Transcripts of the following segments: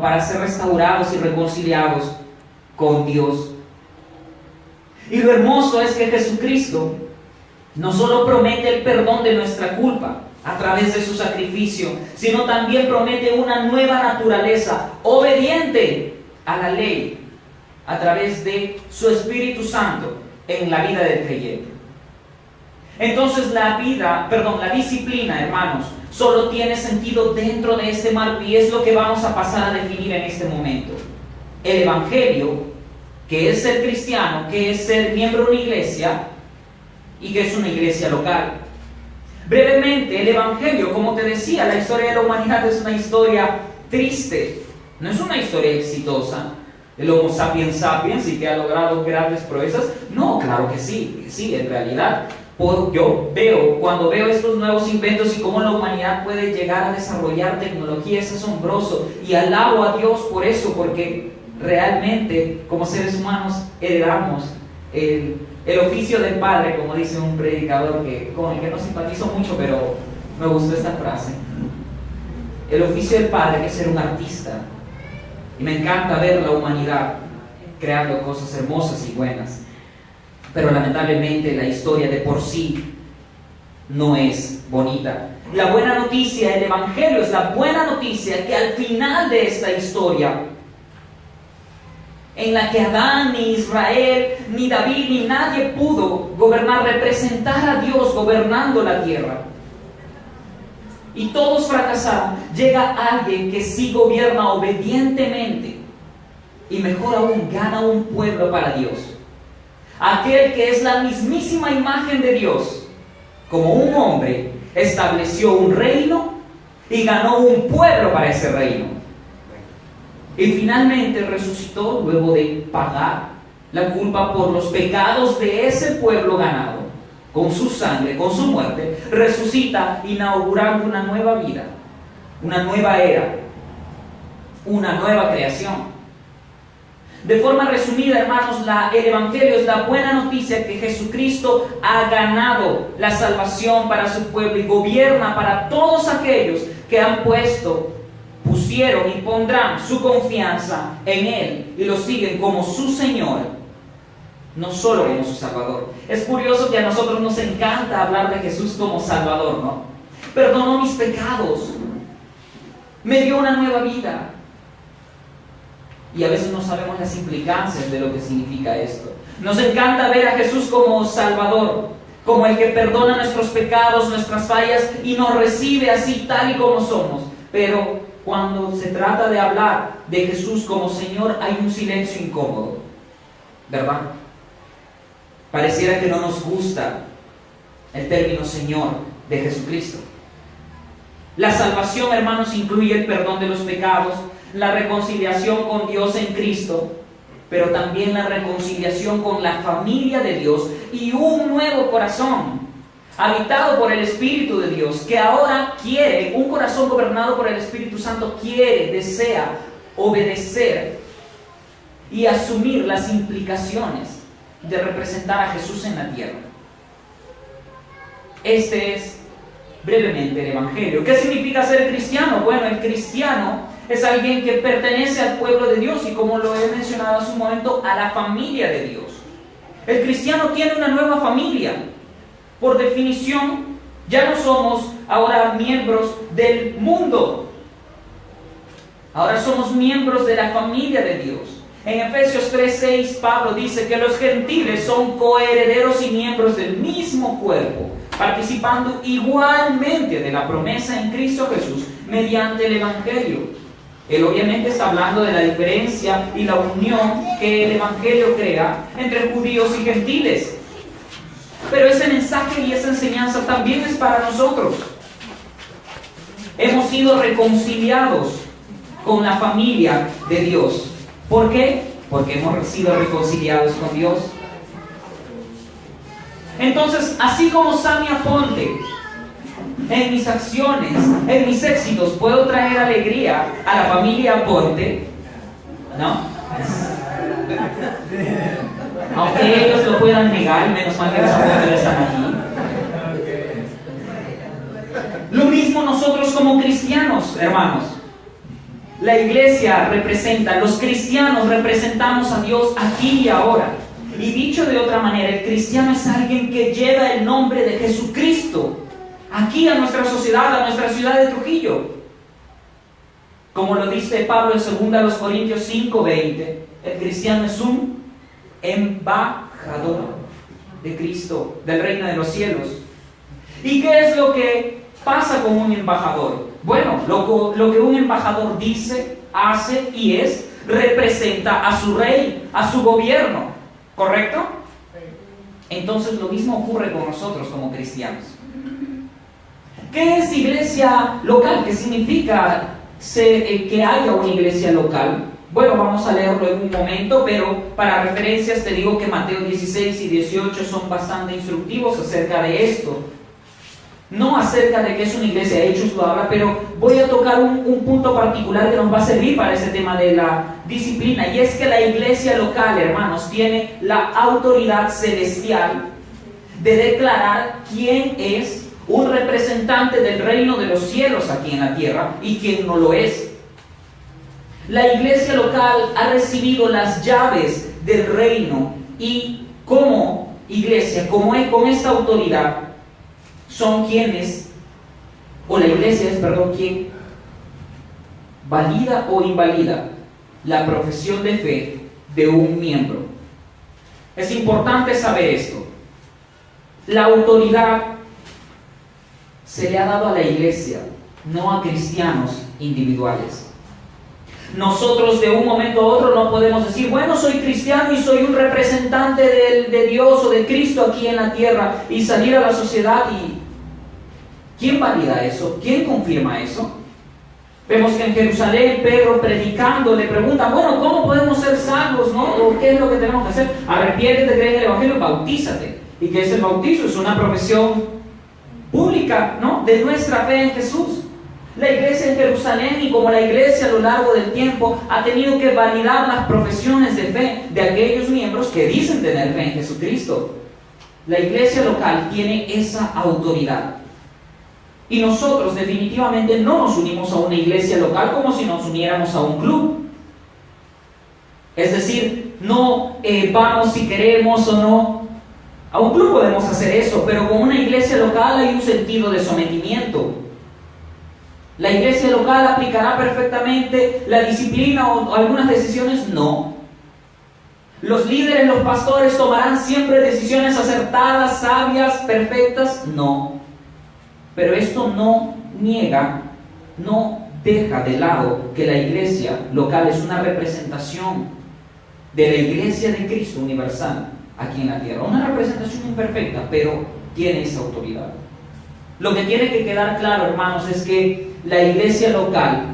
para ser restaurados y reconciliados con Dios. Y lo hermoso es que Jesucristo no solo promete el perdón de nuestra culpa a través de su sacrificio, sino también promete una nueva naturaleza obediente a la ley a través de su Espíritu Santo en la vida del creyente. Entonces la disciplina, hermanos, solo tiene sentido dentro de este marco, y es lo que vamos a pasar a definir en este momento. El Evangelio, que es ser cristiano, que es ser miembro de una iglesia y que es una iglesia local. Brevemente, el Evangelio, como te decía, la historia de la humanidad es una historia triste, no es una historia exitosa. El Homo sapiens sapiens y que ha logrado grandes proezas. No, claro que sí, en realidad. Cuando veo estos nuevos inventos y cómo la humanidad puede llegar a desarrollar tecnología, es asombroso. Y alabo a Dios por eso, porque realmente como seres humanos heredamos el oficio del Padre, como dice un predicador con el que no simpatizo mucho, pero me gustó esta frase. El oficio del Padre, que es ser un artista. Y me encanta ver la humanidad creando cosas hermosas y buenas. Pero lamentablemente la historia de por sí no es bonita. La buena noticia, el Evangelio es la buena noticia que al final de esta historia, en la que Adán, ni Israel, ni David, ni nadie pudo gobernar, representar a Dios gobernando la tierra, y todos fracasaron, llega alguien que sí gobierna obedientemente, y mejor aún, gana un pueblo para Dios. Aquel que es la mismísima imagen de Dios, como un hombre, estableció un reino y ganó un pueblo para ese reino. Y finalmente resucitó luego de pagar la culpa por los pecados de ese pueblo ganado. Con su sangre, con su muerte, resucita, inaugurando una nueva vida, una nueva era, una nueva creación. De forma resumida, hermanos, el Evangelio es la buena noticia que Jesucristo ha ganado la salvación para su pueblo y gobierna para todos aquellos que pusieron y pondrán su confianza en Él y lo siguen como su Señor, no solo como su Salvador. Es curioso que a nosotros nos encanta hablar de Jesús como Salvador, ¿no? Perdonó mis pecados, me dio una nueva vida. Y a veces no sabemos las implicancias de lo que significa esto. Nos encanta ver a Jesús como Salvador, como el que perdona nuestros pecados, nuestras fallas y nos recibe así tal y como somos. Pero cuando se trata de hablar de Jesús como Señor, hay un silencio incómodo, ¿verdad? Pareciera que no nos gusta el término Señor de Jesucristo. La salvación, hermanos, incluye el perdón de los pecados, la reconciliación con Dios en Cristo, pero también la reconciliación con la familia de Dios y un nuevo corazón habitado por el Espíritu de Dios, que ahora quiere, un corazón gobernado por el Espíritu Santo, desea obedecer y asumir las implicaciones de representar a Jesús en la tierra. Este es brevemente el Evangelio. ¿Qué significa ser cristiano? Bueno, el cristiano es alguien que pertenece al pueblo de Dios y, como lo he mencionado hace un momento, a la familia de Dios. El cristiano tiene una nueva familia. Por definición, ya no somos ahora miembros del mundo. Ahora somos miembros de la familia de Dios. En Efesios 3:6, Pablo dice que los gentiles son coherederos y miembros del mismo cuerpo, participando igualmente de la promesa en Cristo Jesús mediante el Evangelio. Él obviamente está hablando de la diferencia y la unión que el Evangelio crea entre judíos y gentiles. Pero ese mensaje y esa enseñanza también es para nosotros. Hemos sido reconciliados con la familia de Dios. ¿Por qué? Porque hemos sido reconciliados con Dios. Entonces, así como Sammy Aponte, en mis acciones, en mis éxitos, puedo traer alegría a la familia Aponte, ¿no? Aunque ellos lo puedan negar, menos mal que los Aponte están aquí. Lo mismo nosotros como cristianos, hermanos. La iglesia representa, los cristianos representamos a Dios aquí y ahora. Y dicho de otra manera, el cristiano es alguien que lleva el nombre de Jesucristo aquí a nuestra sociedad, a nuestra ciudad de Trujillo. Como lo dice Pablo en 2 Corintios 5:20, el cristiano es un embajador de Cristo, del reino de los cielos. ¿Y qué es lo que pasa con un embajador? Bueno, lo que un embajador dice, hace y es, representa a su rey, a su gobierno, ¿correcto? Entonces lo mismo ocurre con nosotros como cristianos. ¿Qué es iglesia local? ¿Qué significa que haya una iglesia local? Bueno, vamos a leerlo en un momento, pero para referencias te digo que Mateo 16 y 18 son bastante instructivos acerca de esto. No acerca de que es una iglesia, Hechos lo habla, pero voy a tocar un punto particular que nos va a servir para ese tema de la disciplina, y es que la iglesia local, hermanos, tiene la autoridad celestial de declarar quién es un representante del reino de los cielos aquí en la tierra y quién no lo es. La iglesia local ha recibido las llaves del reino y como iglesia, con esta autoridad, son quienes, o la iglesia es, quien valida o invalida la profesión de fe de un miembro. Es importante saber esto. La autoridad se le ha dado a la iglesia, no a cristianos individuales. Nosotros de un momento a otro no podemos decir, bueno, soy cristiano y soy un representante de Dios o de Cristo aquí en la tierra, y salir a la sociedad y... ¿Quién valida eso? ¿Quién confirma eso? Vemos que en Jerusalén Pedro predicando le pregunta, bueno, ¿cómo podemos ser salvos, no? ¿O qué es lo que tenemos que hacer? Arrepiéntete, cree en el Evangelio, bautízate. ¿Y qué es el bautizo? Es una profesión pública, ¿no?, de nuestra fe en Jesús. La iglesia en Jerusalén, y como la iglesia a lo largo del tiempo, ha tenido que validar las profesiones de fe de aquellos miembros que dicen tener fe en Jesucristo. La iglesia local tiene esa autoridad. Y nosotros definitivamente no nos unimos a una iglesia local como si nos uniéramos a un club. Es decir, no vamos si queremos o no. A un club podemos hacer eso, pero con una iglesia local hay un sentido de sometimiento. ¿La iglesia local aplicará perfectamente la disciplina o algunas decisiones? No. ¿Los líderes, los pastores tomarán siempre decisiones acertadas, sabias, perfectas? No. Pero esto no niega, no deja de lado que la iglesia local es una representación de la iglesia de Cristo universal aquí en la tierra. Una representación imperfecta, pero tiene esa autoridad. Lo que tiene que quedar claro, hermanos, es que la iglesia local,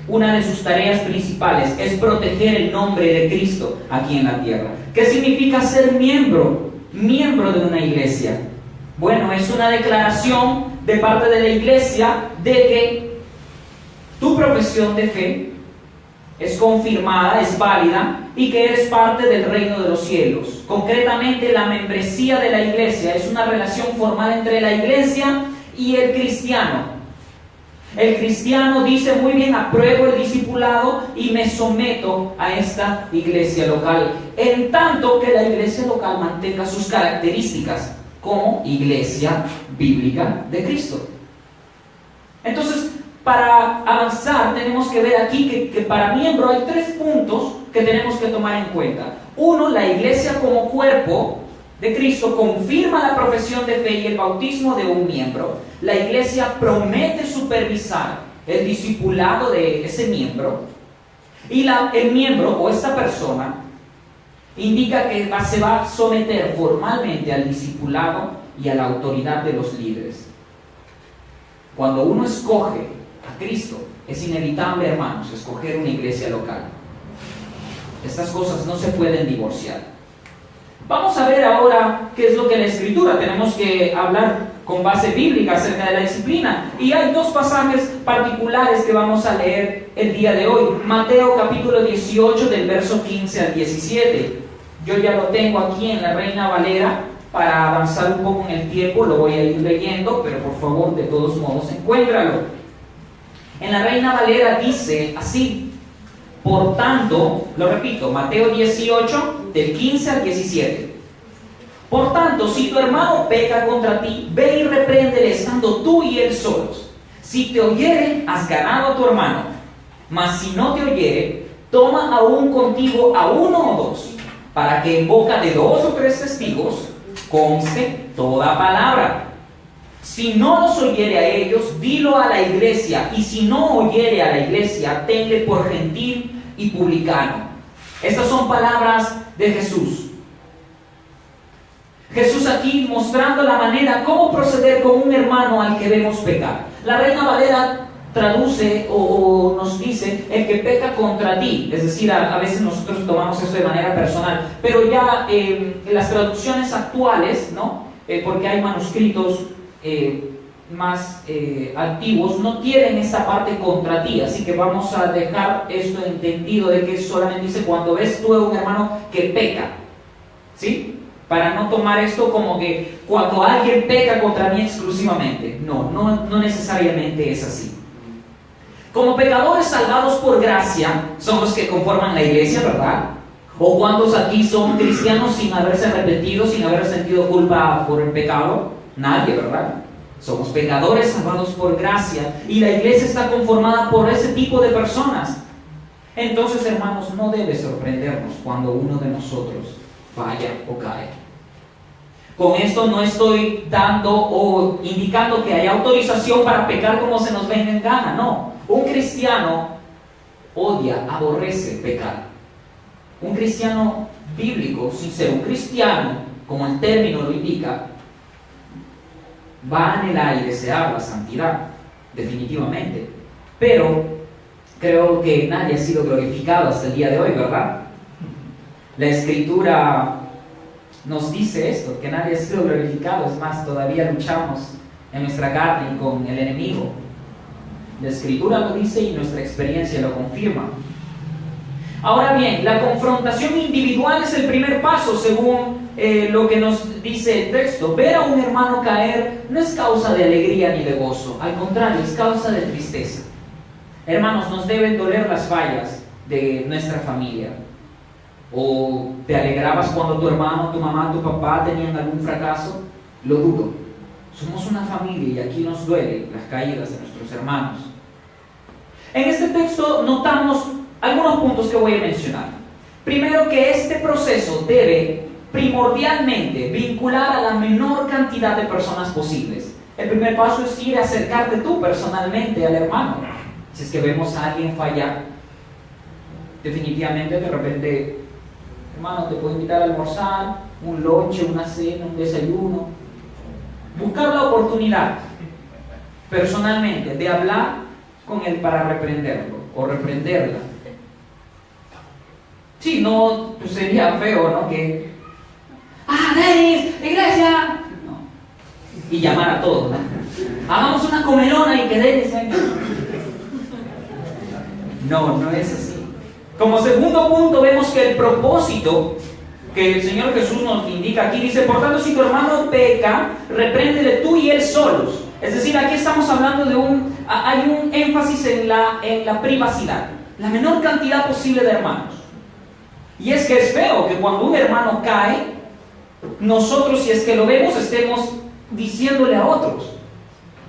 una de sus tareas principales es proteger el nombre de Cristo aquí en la tierra. ¿Qué significa ser miembro de una iglesia? Bueno, es una declaración de parte de la iglesia de que tu profesión de fe es confirmada, es válida, y que eres parte del reino de los cielos. Concretamente, la membresía de la iglesia es una relación formal entre la iglesia y el cristiano. El cristiano dice muy bien, apruebo el discipulado y me someto a esta iglesia local, en tanto que la iglesia local mantenga sus características como iglesia bíblica de Cristo. Entonces, para avanzar tenemos que ver aquí que para miembro hay 3 puntos que tenemos que tomar en cuenta. Uno, la iglesia como cuerpo de Cristo confirma la profesión de fe y el bautismo de un miembro. La iglesia promete supervisar el discipulado de ese miembro, y el miembro o esta persona indica que se va a someter formalmente al discipulado y a la autoridad de los líderes. Cuando uno escoge a Cristo, es inevitable, hermanos, escoger una iglesia local. Estas cosas no se pueden divorciar. Vamos a ver ahora qué es lo que la Escritura, tenemos que hablar con base bíblica acerca de la disciplina. Y hay 2 pasajes particulares que vamos a leer el día de hoy. Mateo capítulo 18 del verso 15 al 17. Yo ya lo tengo aquí en la Reina Valera. Para avanzar un poco en el tiempo lo voy a ir leyendo, pero por favor, de todos modos, encuéntralo. En la Reina Valera dice así: por tanto, lo repito, Mateo 18, del 15 al 17. Por tanto, si tu hermano peca contra ti, ve y repréndele estando tú y él solos. Si te oyere, has ganado a tu hermano. Mas si no te oyere, toma aún contigo a uno o dos, para que en boca de 2 o 3 testigos conste toda palabra. Si no los oyere a ellos, dilo a la iglesia, y si no oyere a la iglesia, tenle por gentil y publicano. Estas son palabras de Jesús. Jesús aquí mostrando la manera cómo proceder con un hermano al que vemos pecar. La Reina Valera traduce o nos dice el que peca contra ti, es decir, a veces nosotros tomamos eso de manera personal, pero ya en las traducciones actuales, ¿no? Porque hay manuscritos más antiguos, no tienen esa parte contra ti, así que vamos a dejar esto entendido de que solamente dice cuando ves tú a un hermano que peca, ¿sí? Para no tomar esto como que cuando alguien peca contra mí exclusivamente. No necesariamente es así. Como pecadores salvados por gracia, son los que conforman la iglesia, ¿verdad? ¿O cuántos aquí son cristianos sin haberse arrepentido, sin haber sentido culpa por el pecado? Nadie, ¿verdad? Somos pecadores salvados por gracia y la iglesia está conformada por ese tipo de personas. Entonces, hermanos, no debe sorprendernos cuando uno de nosotros falla o cae. Con esto no estoy dando o indicando que hay autorización para pecar como se nos venga en gana, no. Un cristiano odia, aborrece pecar. Un cristiano bíblico, sin ser un cristiano, como el término lo indica, va a anhelar y desear la santidad, definitivamente. Pero creo que nadie ha sido glorificado hasta el día de hoy, ¿verdad? La Escritura nos dice esto, que nadie ha sido glorificado. Es más, todavía luchamos en nuestra carne y con el enemigo. La Escritura lo dice y nuestra experiencia lo confirma. Ahora bien, la confrontación individual es el primer paso, según lo que nos dice el texto. Ver a un hermano caer no es causa de alegría ni de gozo, al contrario, es causa de tristeza. Hermanos, nos deben doler las fallas de nuestra familia. ¿O te alegrabas cuando tu hermano, tu mamá, tu papá tenían algún fracaso? Lo dudo. Somos una familia y aquí nos duele las caídas de nuestros hermanos. En este texto notamos algunos puntos que voy a mencionar. Primero, que este proceso debe primordialmente vincular a la menor cantidad de personas posibles. El primer paso es ir a acercarte tú personalmente al hermano. Si es que vemos a alguien fallar, definitivamente de repente, hermano, te puedo invitar a almorzar, un lonche, una cena, un desayuno. Buscar la oportunidad personalmente de hablar con él para reprenderlo o reprenderla. Sí, no, pues sería feo, ¿no? Que, Denis, iglesia, no. Y llamar a todos, ¿no? Hagamos una comelona y que Denis venga. No es así. Como segundo punto vemos que el propósito que el Señor Jesús nos indica aquí dice: por tanto, si tu hermano peca, repréndele tú y él solos. Es decir, aquí estamos hablando de hay un énfasis en la privacidad, la menor cantidad posible de hermanos. Y es que es feo que cuando un hermano cae, nosotros, si es que lo vemos, estemos diciéndole a otros.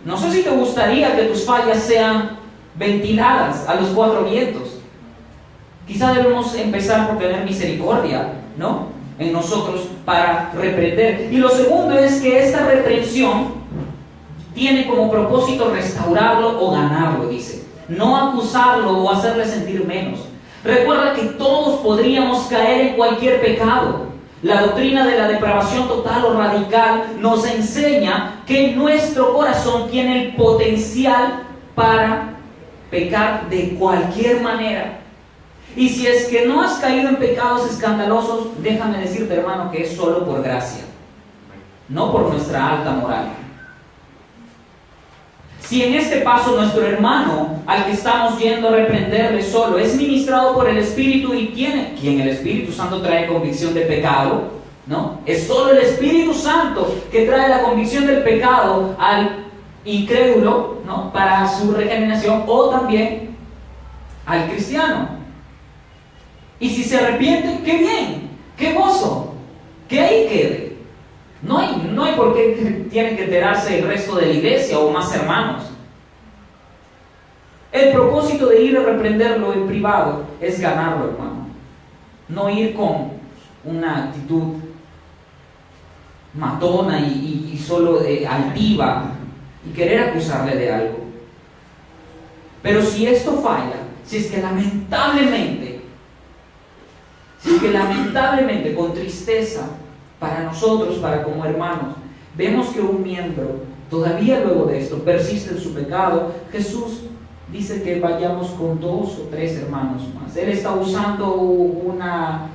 No sé si te gustaría que tus fallas sean ventiladas a los 4 vientos. Quizá debemos empezar por tener misericordia, ¿no?, en nosotros para reprender. Y lo segundo es que esta reprensión tiene como propósito restaurarlo o ganarlo, dice. No acusarlo o hacerle sentir menos. Recuerda que todos podríamos caer en cualquier pecado. La doctrina de la depravación total o radical nos enseña que nuestro corazón tiene el potencial para pecar de cualquier manera. Y si es que no has caído en pecados escandalosos, déjame decirte, hermano, que es solo por gracia, no por nuestra alta moral. Si en este paso nuestro hermano al que estamos yendo a reprenderle solo es ministrado por el Espíritu y quien el Espíritu Santo trae convicción de pecado, ¿no? Es solo el Espíritu Santo que trae la convicción del pecado al incrédulo, ¿no?, para su regeneración, o también al cristiano. Y si se arrepiente, ¡qué bien! ¡Qué gozo! Que ahí quede. No hay por qué tiene que enterarse el resto de la iglesia o más hermanos. El propósito de ir a reprenderlo en privado es ganarlo, hermano. No ir con una actitud matona y solo altiva y querer acusarle de algo. Pero si esto falla, si es que lamentablemente con tristeza para nosotros, para como hermanos, vemos que un miembro todavía luego de esto persiste en su pecado, Jesús dice que vayamos con 2 o 3 hermanos más. Él está usando una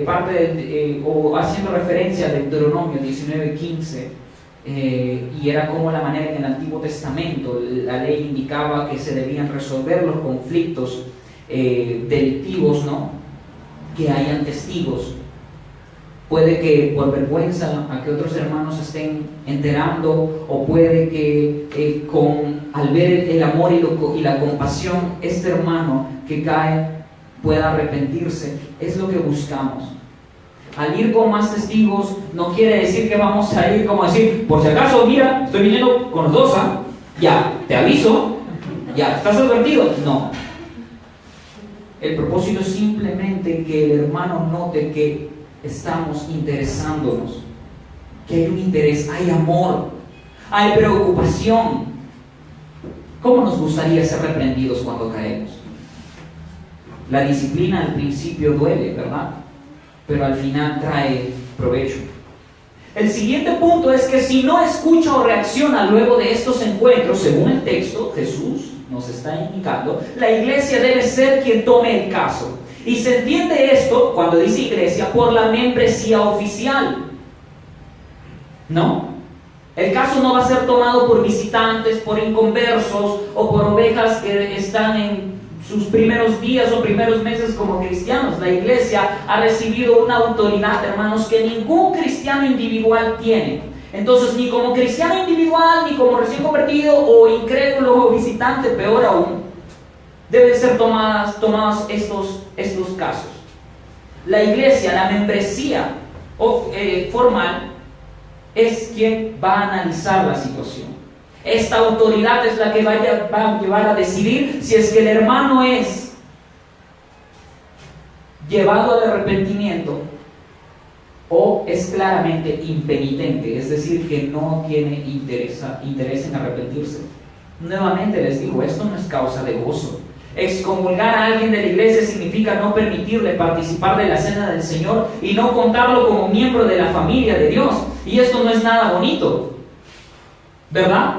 parte o haciendo referencia a Deuteronomio 19:15, y era como la manera en el Antiguo Testamento la ley indicaba que se debían resolver los conflictos delictivos, ¿no?, que hayan testigos. Puede que por vergüenza a que otros hermanos estén enterando, o puede que al ver el amor y la compasión, este hermano que cae pueda arrepentirse. Es lo que buscamos. Al ir con más testigos no quiere decir que vamos a ir como decir, por si acaso, mira, estoy viniendo con 2, ya, te aviso, ya, ¿estás advertido? No. El propósito es simplemente que el hermano note que estamos interesándonos, que hay un interés, hay amor, hay preocupación. ¿Cómo nos gustaría ser reprendidos cuando caemos? La disciplina al principio duele, ¿verdad?, pero al final trae provecho. El siguiente punto es que si no escucha o reacciona luego de estos encuentros, según el texto, Jesús nos está indicando, la iglesia debe ser quien tome el caso. Y se entiende esto, cuando dice iglesia, por la membresía oficial, ¿no? El caso no va a ser tomado por visitantes, por inconversos o por ovejas que están en sus primeros días o primeros meses como cristianos. La iglesia ha recibido una autoridad, hermanos, que ningún cristiano individual tiene. Entonces, ni como cristiano individual, ni como recién convertido o incrédulo o visitante, peor aún, deben ser tomados estos casos. La iglesia, la membresía formal, es quien va a analizar la situación. Esta autoridad es la que va a llevar a decidir si es que el hermano es llevado al arrepentimiento o es claramente impenitente, es decir, que no tiene interés en arrepentirse. Nuevamente les digo, esto no es causa de gozo. Excomulgar a alguien de la iglesia significa no permitirle participar de la cena del Señor y no contarlo como miembro de la familia de Dios. Y esto no es nada bonito, ¿verdad?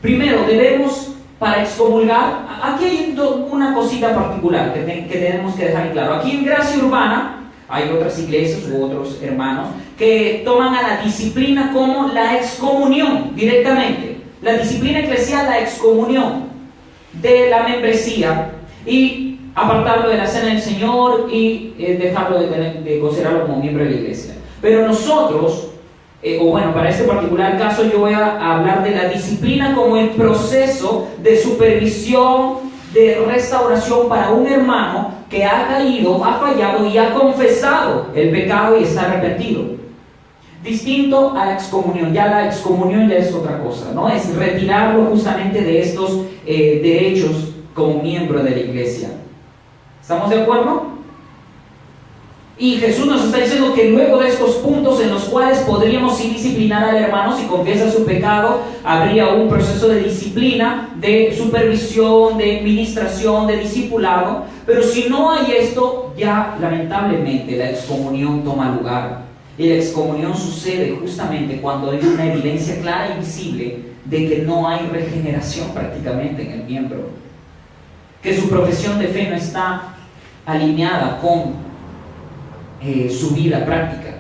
Primero, debemos, para excomulgar, aquí hay una cosita particular que tenemos que dejar claro. Aquí en Gracia Urbana hay otras iglesias u otros hermanos que toman a la disciplina como la excomunión directamente. La disciplina eclesial, la excomunión de la membresía, y apartarlo de la cena del Señor y dejarlo de considerarlo como miembro de la iglesia. Pero nosotros, para este particular caso, yo voy a hablar de la disciplina como el proceso de supervisión, de restauración para un hermano que ha caído, ha fallado y ha confesado el pecado y está arrepentido. Distinto a la excomunión. Ya la excomunión ya es otra cosa, ¿no? Es retirarlo justamente de estos derechos como miembro de la iglesia. ¿Estamos de acuerdo? Y Jesús nos está diciendo que luego de estos puntos en los cuales podríamos disciplinar al hermano si confiesa su pecado, habría un proceso de disciplina, de supervisión, de administración, de discipulado. Pero si no hay esto, ya lamentablemente la excomunión toma lugar. Y la excomunión sucede justamente cuando hay una evidencia clara y visible de que no hay regeneración prácticamente en el miembro, que su profesión de fe no está alineada con su vida práctica.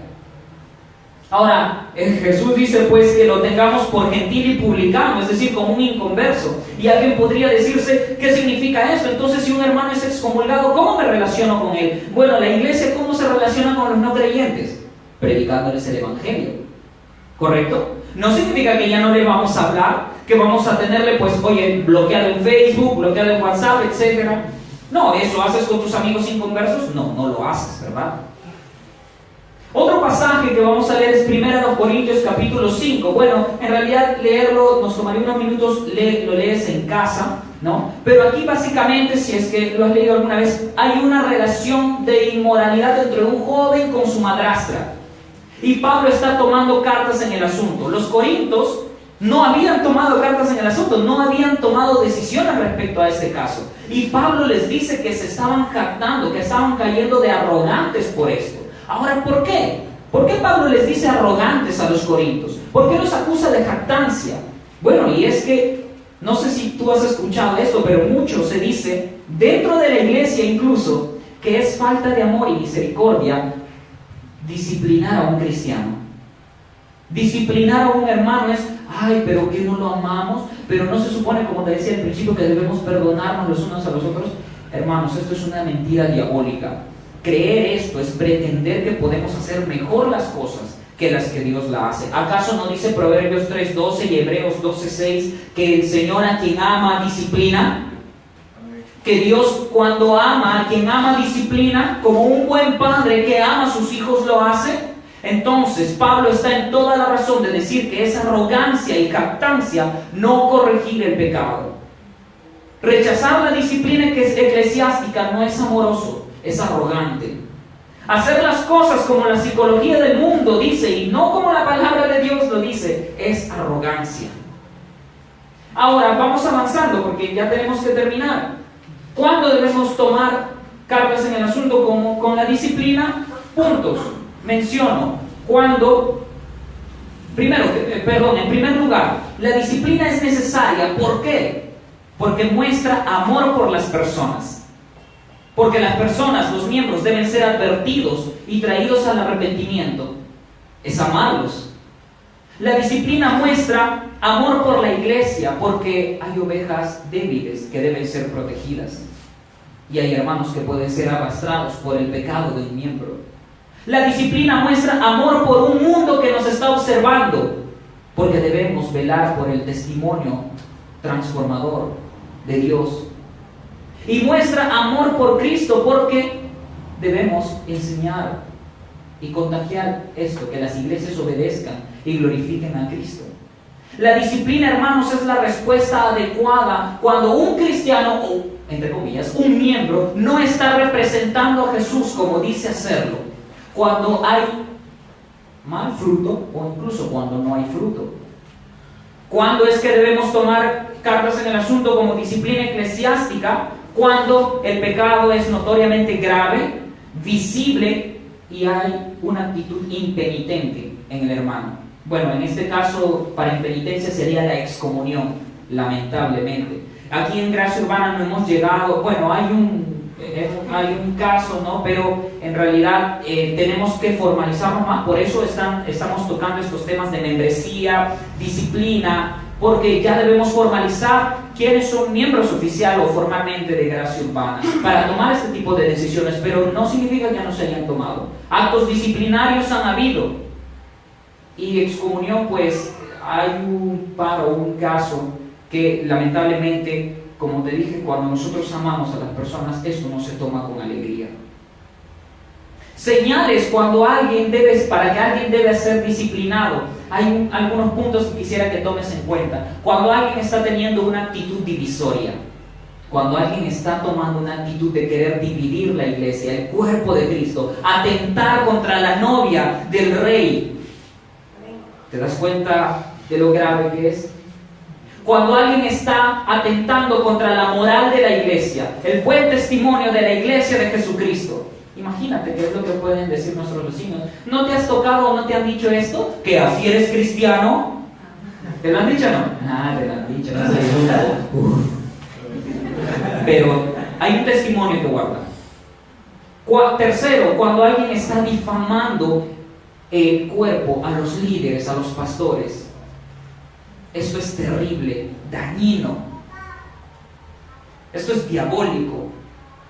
Ahora, Jesús dice pues que lo tengamos por gentil y publicano, es decir, como un inconverso. Y alguien podría decirse, ¿qué significa esto? Entonces, si un hermano es excomulgado, ¿cómo me relaciono con él? Bueno, la iglesia, ¿cómo se relaciona con los no creyentes? Predicándoles el evangelio, ¿correcto? No significa que ya no le vamos a hablar, que vamos a tenerle, pues, oye, bloqueado en Facebook, bloqueado en WhatsApp, etc. No, ¿eso haces con tus amigos inconversos? No, no lo haces, ¿verdad? Otro pasaje que vamos a leer es 1 Corintios capítulo 5. Bueno, en realidad leerlo nos tomaría unos minutos, lo lees en casa, ¿no? Pero aquí básicamente, si es que lo has leído alguna vez, hay una relación de inmoralidad entre un joven con su madrastra. Y Pablo está tomando cartas en el asunto. Los corintios no habían tomado cartas en el asunto, no habían tomado decisiones respecto a este caso. Y Pablo les dice que se estaban jactando, que estaban cayendo de arrogantes por esto. Ahora, ¿por qué? ¿Por qué Pablo les dice arrogantes a los corintios? ¿Por qué los acusa de jactancia? Bueno, y es que, no sé si tú has escuchado esto, pero mucho se dice, dentro de la iglesia incluso, que es falta de amor y misericordia disciplinar a un cristiano. Disciplinar a un hermano es, ay, pero que no lo amamos, pero no se supone, como te decía al principio, que debemos perdonarnos los unos a los otros. Hermanos, esto es una mentira diabólica. Creer esto es pretender que podemos hacer mejor las cosas que las que Dios la hace. ¿Acaso no dice Proverbios 3:12 y Hebreos 12:6 que el Señor a quien ama disciplina? Que Dios, cuando ama a quien ama disciplina, como un buen padre que ama a sus hijos lo hace. Entonces Pablo está en toda la razón de decir que es arrogancia y jactancia no corregir el pecado. Rechazar la disciplina eclesiástica no es amoroso, es arrogante. Hacer las cosas como la psicología del mundo dice y no como la palabra de Dios lo dice, es arrogancia. Ahora vamos avanzando porque ya tenemos que terminar. ¿Cuándo debemos tomar cartas en el asunto con la disciplina? Puntos. Menciono. Cuando, en primer lugar, la disciplina es necesaria. ¿Por qué? Porque muestra amor por las personas. Porque las personas, los miembros, deben ser advertidos y traídos al arrepentimiento. Es amarlos. La disciplina muestra amor por la iglesia, porque hay ovejas débiles que deben ser protegidas. Y hay hermanos que pueden ser arrastrados por el pecado de un miembro. La disciplina muestra amor por un mundo que nos está observando, porque debemos velar por el testimonio transformador de Dios. Y muestra amor por Cristo, porque debemos enseñar y contagiar esto, que las iglesias obedezcan y glorifiquen a Cristo. La disciplina, hermanos, es la respuesta adecuada cuando un cristiano, o entre comillas, un miembro, no está representando a Jesús como dice hacerlo. Cuando hay mal fruto o incluso cuando no hay fruto. ¿Cuándo es que debemos tomar cartas en el asunto como disciplina eclesiástica? Cuando el pecado es notoriamente grave, visible y hay una actitud impenitente en el hermano. Bueno, en este caso, para impenitencia sería la excomunión, lamentablemente. Aquí en Gracia Urbana no hemos llegado, bueno, hay un caso, ¿no? Pero en realidad tenemos que formalizarnos más, por eso estamos tocando estos temas de membresía, disciplina, porque ya debemos formalizar quiénes son miembros oficial o formalmente de Gracia Urbana para tomar este tipo de decisiones, pero no significa que no se hayan tomado. Actos disciplinarios han habido y excomunión, pues hay un par o un caso que lamentablemente, como te dije, cuando nosotros amamos a las personas, esto no se toma con alegría. Señales para que alguien debe ser disciplinado. Hay algunos puntos que quisiera que tomes en cuenta. Cuando alguien está teniendo una actitud divisoria, cuando alguien está tomando una actitud de querer dividir la iglesia, el cuerpo de Cristo, atentar contra la novia del rey, ¿te das cuenta de lo grave que es? Cuando alguien está atentando contra la moral de la iglesia, el buen testimonio de la iglesia de Jesucristo. Imagínate qué es lo que pueden decir nuestros vecinos. ¿No te has tocado o no te han dicho esto? ¿Que así eres cristiano? ¿Te lo han dicho o no? Te lo han dicho. No sé. Pero hay un testimonio que guardar. Tercero, cuando alguien está difamando el cuerpo, a los líderes, a los pastores. Esto es terrible, dañino. Esto es diabólico.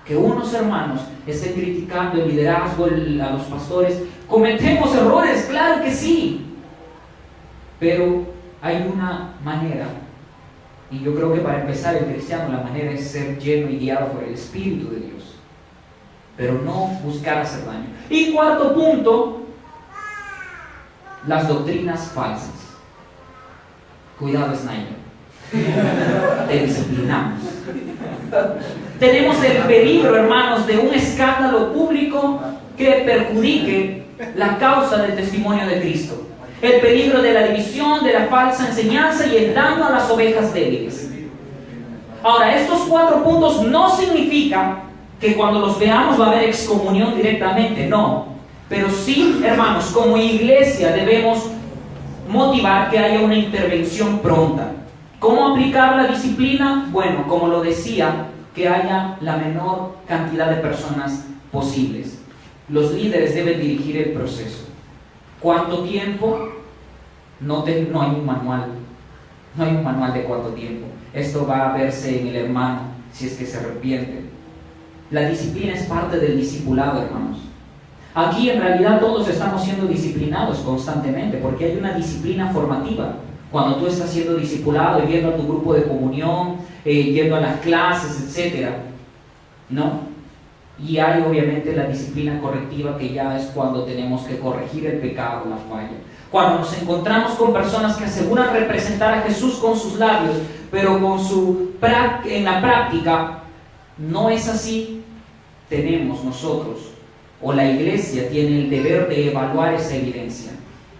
Que unos hermanos estén criticando el liderazgo, a los pastores. ¿Cometemos errores? Claro que sí. Pero hay una manera, y yo creo que para empezar el cristiano la manera es ser lleno y guiado por el Espíritu de Dios, pero no buscar hacer daño. Y cuarto punto, las doctrinas falsas. Cuidado, Snyder, te disciplinamos. Tenemos el peligro, hermanos, de un escándalo público que perjudique la causa del testimonio de Cristo. El peligro de la división, de la falsa enseñanza y el daño a las ovejas débiles. Ahora, estos 4 puntos no significa que cuando los veamos va a haber excomunión directamente, no. Pero sí, hermanos, como iglesia debemos motivar que haya una intervención pronta. ¿Cómo aplicar la disciplina? Bueno, como lo decía, que haya la menor cantidad de personas posibles. Los líderes deben dirigir el proceso. ¿Cuánto tiempo? No hay un manual. No hay un manual de cuánto tiempo. Esto va a verse en el hermano, si es que se arrepiente. La disciplina es parte del discipulado, hermanos. Aquí en realidad todos estamos siendo disciplinados constantemente, porque hay una disciplina formativa. Cuando tú estás siendo discipulado, yendo a tu grupo de comunión, yendo a las clases, etc., ¿no? Y hay obviamente la disciplina correctiva, que ya es cuando tenemos que corregir el pecado, la falla. Cuando nos encontramos con personas que aseguran representar a Jesús con sus labios, pero en la práctica no es así, tenemos nosotros, o la iglesia tiene el deber de evaluar esa evidencia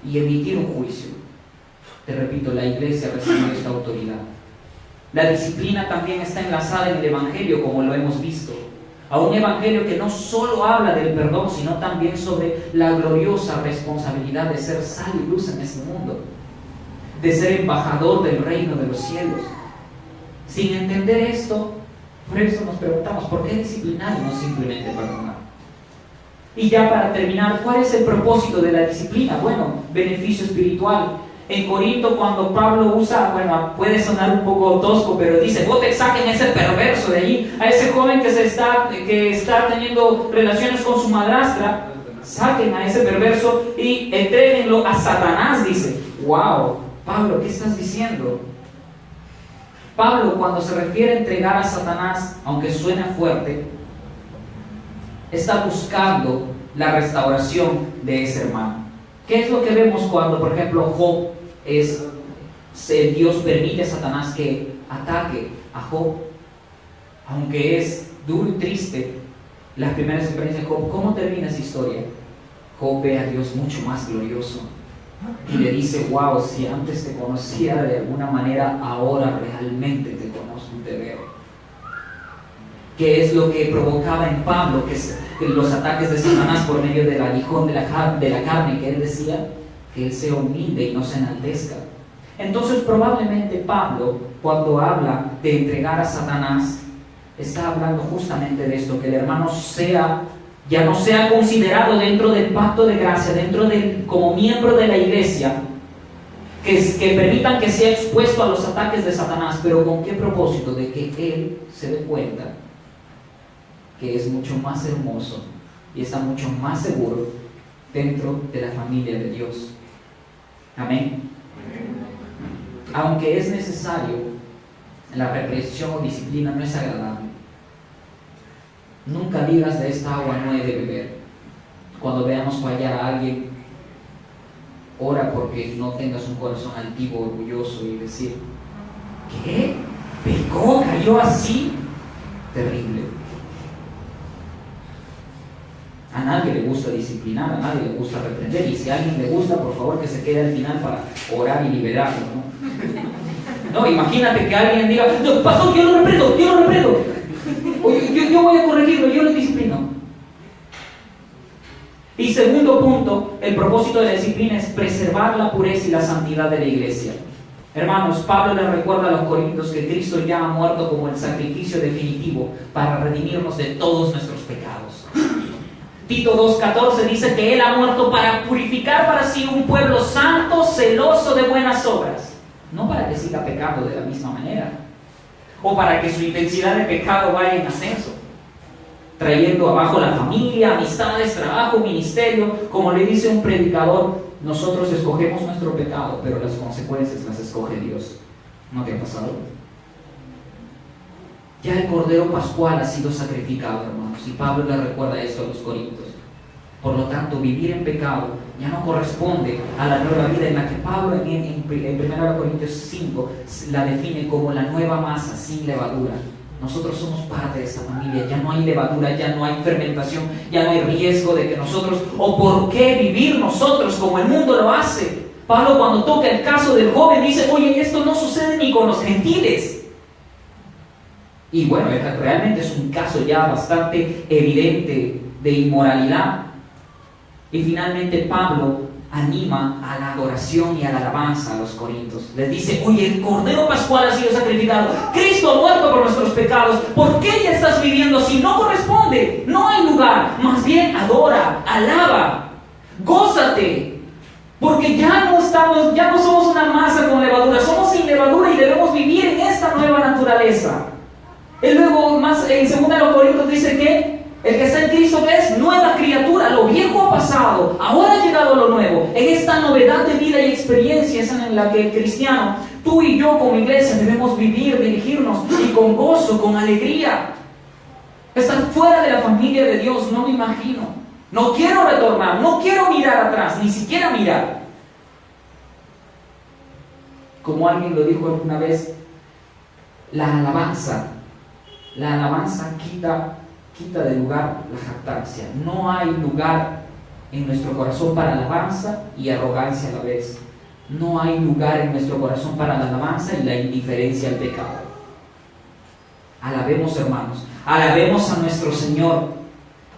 y emitir un juicio. Te repito, la iglesia recibe esta autoridad. La disciplina también está enlazada en el Evangelio, como lo hemos visto. A un evangelio que no solo habla del perdón, sino también sobre la gloriosa responsabilidad de ser sal y luz en este mundo, de ser embajador del reino de los cielos. Sin entender esto, por eso nos preguntamos, ¿por qué disciplinar y no simplemente perdonar? Y ya para terminar, ¿cuál es el propósito de la disciplina? Bueno, beneficio espiritual. En Corinto, cuando Pablo usa, bueno, puede sonar un poco tosco, pero dice, saquen ese perverso de allí, a ese joven que está teniendo relaciones con su madrastra, saquen a ese perverso y entréguenlo a Satanás, dice. Wow, Pablo, ¿qué estás diciendo? Pablo, cuando se refiere a entregar a Satanás, aunque suene fuerte, está buscando la restauración de ese hermano. ¿Qué es lo que vemos cuando, por ejemplo, Job Dios permite a Satanás que ataque a Job? Aunque es duro y triste las primeras experiencias de Job, ¿cómo termina esa historia? Job ve a Dios mucho más glorioso y le dice, wow, si antes te conocía de alguna manera, ahora realmente te conozco y te veo. ¿Qué es lo que provocaba en Pablo? Que los ataques de Satanás por medio del aguijón de la carne, que él decía, que él sea humilde y no se enaltezca. Entonces probablemente Pablo, cuando habla de entregar a Satanás, está hablando justamente de esto, que el hermano ya no sea considerado dentro del pacto de gracia, como miembro de la iglesia, que permitan que sea expuesto a los ataques de Satanás, pero ¿con qué propósito? De que él se dé cuenta que es mucho más hermoso y está mucho más seguro dentro de la familia de Dios. Amén. Aunque es necesario, la represión o disciplina no es agradable. Nunca digas, de esta agua no he de beber. Cuando veamos fallar a alguien, ora porque no tengas un corazón altivo, orgulloso y decir, ¿qué? ¿Pecó? ¿Cayó así? Terrible. A nadie le gusta disciplinar, a nadie le gusta reprender, y si a alguien le gusta, por favor que se quede al final para orar y liberarlo, ¿no? No, imagínate que alguien diga, no, pastor, yo lo reprendo, yo voy a corregirlo, yo lo disciplino. Y segundo punto, el propósito de la disciplina es preservar la pureza y la santidad de la iglesia. Hermanos, Pablo les recuerda a los corintios que Cristo ya ha muerto como el sacrificio definitivo para redimirnos de todos nuestros pecados. Tito 2:14 dice que Él ha muerto para purificar para sí un pueblo santo, celoso de buenas obras. No para que siga pecando de la misma manera, o para que su intensidad de pecado vaya en ascenso, trayendo abajo la familia, amistades, trabajo, ministerio, como le dice un predicador nosotros escogemos nuestro pecado, pero las consecuencias las escoge Dios. ¿No te ha pasado? Ya el Cordero Pascual ha sido sacrificado, hermanos, y Pablo le recuerda esto a los Corintios. Por lo tanto, vivir en pecado ya no corresponde a la nueva vida en la que Pablo en 1 Corintios 5 la define como la nueva masa sin levadura. Nosotros somos parte de esta familia, ya no hay levadura, ya no hay fermentación, ya no hay riesgo de que nosotros, o por qué vivir nosotros como el mundo lo hace. Pablo, cuando toca el caso del joven, dice: oye, esto no sucede ni con los gentiles. Y bueno, realmente es un caso ya bastante evidente de inmoralidad. Y finalmente Pablo anima a la adoración y a la alabanza a los corintios. Les dice: oye, el Cordero Pascual ha sido sacrificado, Cristo ha muerto por nuestros pecados. ¿Por qué ya estás viviendo así? No corresponde, no hay lugar. Más bien adora, alaba, gózate, porque ya no somos una masa con levadura, somos sin levadura y debemos vivir en esta nueva naturaleza. Y luego más en 2 Corintios dice que el que está en Cristo es nueva criatura, lo viejo ha pasado, ahora ha llegado lo nuevo. En esta novedad de vida y experiencias en la que el cristiano, tú y yo como iglesia, debemos vivir, dirigirnos, y con gozo, con alegría. Estar fuera de la familia de Dios, no me imagino. No quiero retornar, no quiero mirar atrás, ni siquiera mirar. Como alguien lo dijo alguna vez, la alabanza quita de lugar la jactancia. No hay lugar en nuestro corazón para alabanza y arrogancia a la vez. No hay lugar en nuestro corazón para la alabanza y la indiferencia al pecado. Alabemos, hermanos, alabemos a nuestro Señor,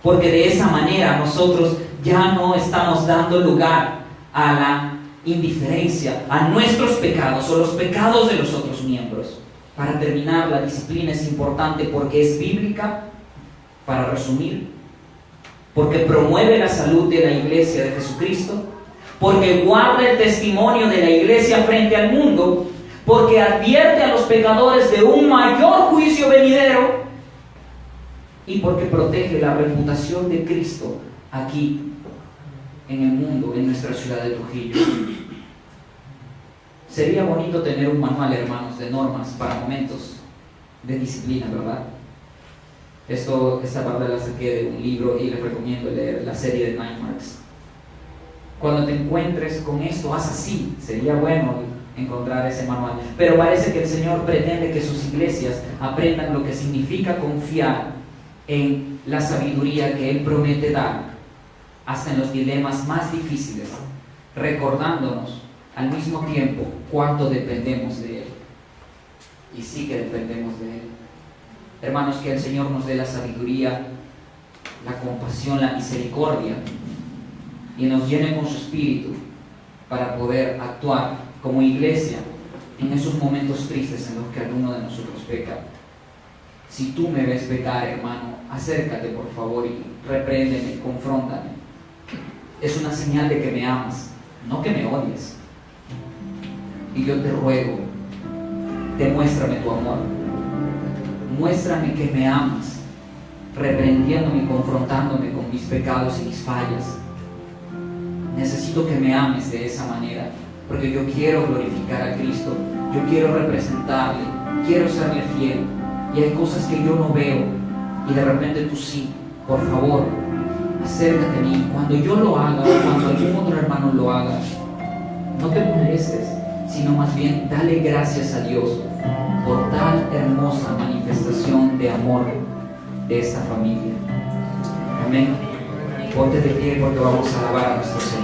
porque de esa manera nosotros ya no estamos dando lugar a la indiferencia, a nuestros pecados o los pecados de los otros miembros. Para terminar, la disciplina es importante porque es bíblica. Para resumir, porque promueve la salud de la iglesia de Jesucristo, porque guarda el testimonio de la iglesia frente al mundo, porque advierte a los pecadores de un mayor juicio venidero, y porque protege la reputación de Cristo aquí en el mundo, en nuestra ciudad de Trujillo. Sería bonito tener un manual, hermanos, de normas para momentos de disciplina, ¿verdad? Esta parte la saqué de un libro y les recomiendo leer la serie de Nine Marks. Cuando te encuentres con esto, haz así. Sería bueno encontrar ese manual. Pero parece que el Señor pretende que sus iglesias aprendan lo que significa confiar en la sabiduría que Él promete dar, hasta en los dilemas más difíciles, recordándonos al mismo tiempo cuánto dependemos de Él. Y sí que dependemos de Él. Hermanos, que el Señor nos dé la sabiduría, la compasión, la misericordia, y nos llene con su Espíritu para poder actuar como iglesia en esos momentos tristes en los que alguno de nosotros peca. Si tú me ves pecar, hermano, acércate por favor y repréndeme, confróntame. Es una señal de que me amas, no que me odies. Y yo te ruego, demuéstrame tu amor. Muéstrame que me amas, reprendiéndome y confrontándome con mis pecados y mis fallas. Necesito que me ames de esa manera, porque yo quiero glorificar a Cristo, yo quiero representarle, quiero serle fiel. Y hay cosas que yo no veo y de repente tú sí. Por favor, acércate a mí. Cuando yo lo haga o cuando algún otro hermano lo haga, no te molestes, sino más bien dale gracias a Dios por tal hermosa manifestación de amor de esta familia. Amén. Ponte de pie porque vamos a alabar a nuestro Señor.